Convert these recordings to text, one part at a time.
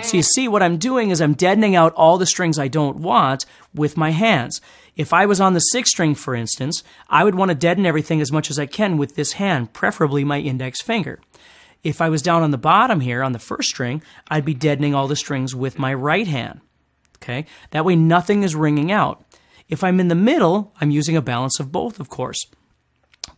So you see, what I'm doing is I'm deadening out all the strings I don't want with my hands. If I was on the 6th string, for instance, I would want to deaden everything as much as I can with this hand, preferably my index finger. If I was down on the bottom here on the 1st string, I'd be deadening all the strings with my right hand. Okay? That way nothing is ringing out. If I'm in the middle, I'm using a balance of both, of course.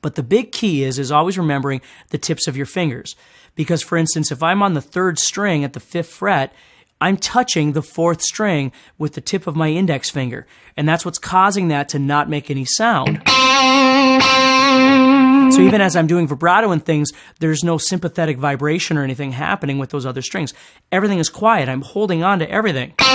But the big key is always remembering the tips of your fingers. Because, for instance, if I'm on the 3rd string at the 5th fret, I'm touching the 4th string with the tip of my index finger. And that's what's causing that to not make any sound. So even as I'm doing vibrato and things, there's no sympathetic vibration or anything happening with those other strings. Everything is quiet. I'm holding on to everything. Like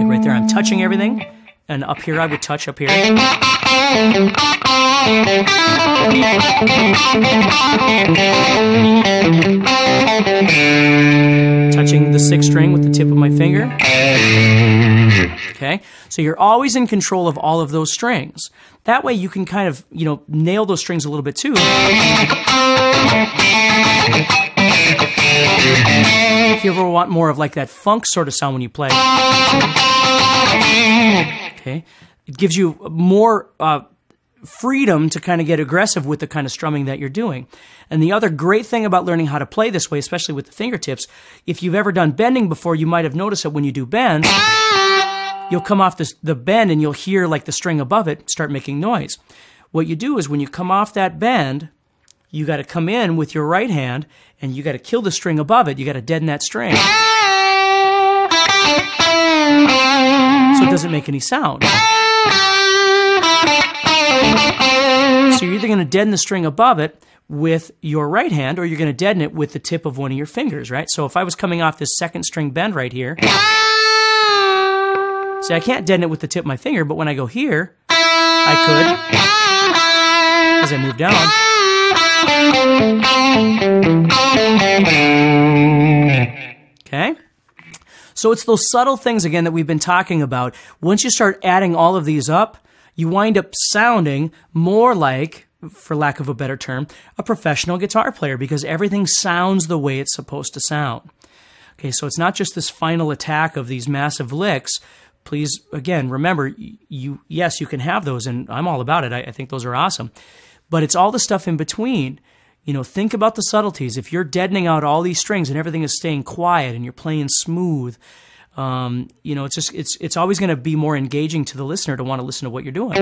right there, I'm touching everything. And up here, I would touch up here. Touching the 6th string with the tip of my finger. Okay? So you're always in control of all of those strings. That way you can kind of, nail those strings a little bit too. If you ever want more of like that funk sort of sound when you play. Okay? It gives you more freedom to kind of get aggressive with the kind of strumming that you're doing. And the other great thing about learning how to play this way, especially with the fingertips, if you've ever done bending before, you might have noticed that when you do bend, you'll come off the bend and you'll hear like the string above it start making noise. What you do is when you come off that bend, you got to come in with your right hand and you got to kill the string above it. You got to deaden that string. So it doesn't make any sound. So you're either going to deaden the string above it with your right hand or you're going to deaden it with the tip of one of your fingers, right? So if I was coming off this 2nd string bend right here, see, I can't deaden it with the tip of my finger, but when I go here, I could, as I move down. Okay? So it's those subtle things, again, that we've been talking about. Once you start adding all of these up, you wind up sounding more like, for lack of a better term, a professional guitar player because everything sounds the way it's supposed to sound. Okay, so it's not just this final attack of these massive licks. Please, again, remember, yes, you can have those, and I'm all about it. I think those are awesome. But it's all the stuff in between. Think about the subtleties. If you're deadening out all these strings and everything is staying quiet and you're playing smooth, it's always going to be more engaging to the listener to want to listen to what you're doing.